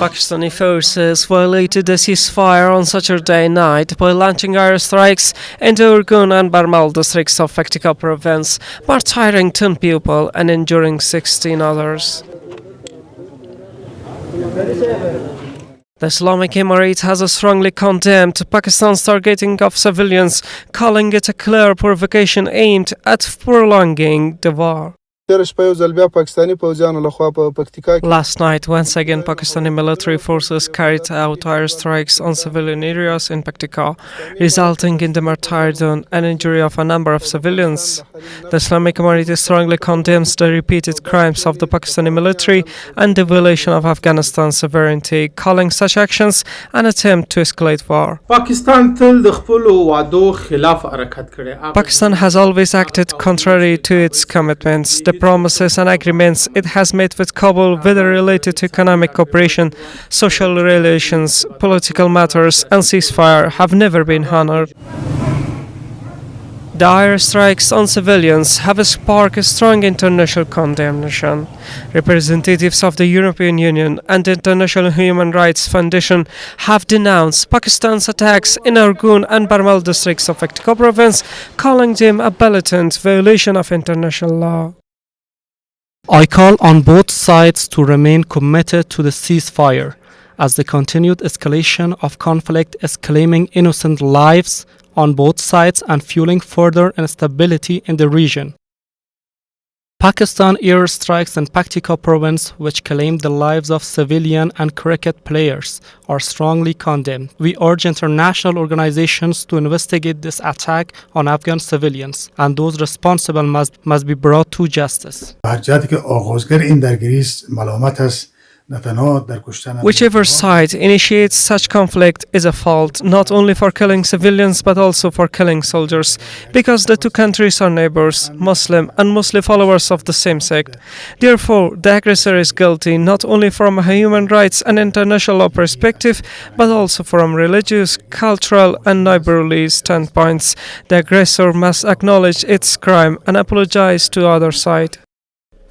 Pakistani Forces violated the ceasefire on Saturday night by launching airstrikes into Urgon and Barmal districts of Paktika province, martyring 10 people and injuring 16 others. The Islamic Emirate has strongly condemned Pakistan's targeting of civilians, calling it a clear provocation aimed at prolonging the war. Last night, once again, Pakistani military forces carried out airstrikes on civilian areas in Paktika, resulting in the martyrdom and injury of a number of civilians. The Islamic Emirate strongly condemns the repeated crimes of the Pakistani military and the violation of Afghanistan's sovereignty, calling such actions an attempt to escalate war. Pakistan has always acted contrary to its commitments. The promises and agreements it has made with Kabul, whether related to economic cooperation, social relations, political matters, and ceasefire, have never been honored. The airstrikes on civilians have sparked strong international condemnation. Representatives of the European Union and the International Human Rights Foundation have denounced Pakistan's attacks in Urgon and Barmal districts of Paktika province, calling them a blatant violation of international law. I call on both sides to remain committed to the ceasefire, as the continued escalation of conflict is claiming innocent lives on both sides and fueling further instability in the region. Pakistan airstrikes in Paktika province, which claimed the lives of civilian and cricket players, are strongly condemned. We urge international organizations to investigate this attack on Afghan civilians, and those responsible must be brought to justice. Whichever side initiates such conflict is at fault, not only for killing civilians but also for killing soldiers, because the two countries are neighbors, Muslim and Muslim followers of the same sect. Therefore, the aggressor is guilty not only from a human rights and international law perspective, but also from religious, cultural and neighborly standpoints. The aggressor must acknowledge its crime and apologize to the other side.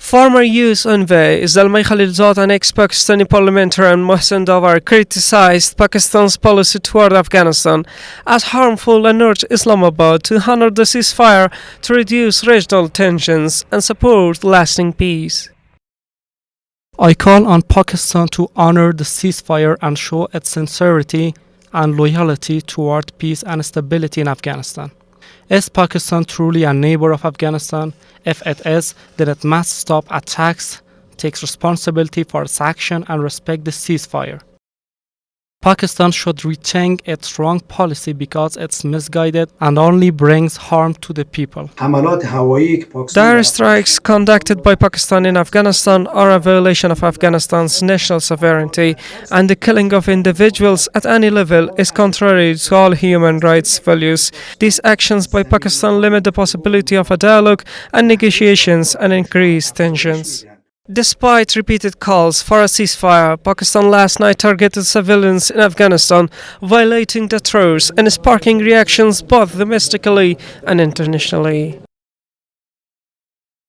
Former US envoy Zalmay Khalilzad and ex-Pakistani parliamentarian Mohsen Davar criticized Pakistan's policy toward Afghanistan as harmful and urged Islamabad to honor the ceasefire to reduce regional tensions and support lasting peace. I call on Pakistan to honor the ceasefire and show its sincerity and loyalty toward peace and stability in Afghanistan. Is Pakistan truly a neighbor of Afghanistan? If it is, then it must stop attacks, take responsibility for its action, and respect the ceasefire. Pakistan should rethink its wrong policy because it's misguided and only brings harm to the people. The airstrikes conducted by Pakistan in Afghanistan are a violation of Afghanistan's national sovereignty, and the killing of individuals at any level is contrary to all human rights values. These actions by Pakistan limit the possibility of a dialogue and negotiations and increase tensions. Despite repeated calls for a ceasefire, Pakistan last night targeted civilians in Afghanistan, violating the truce and sparking reactions both domestically and internationally.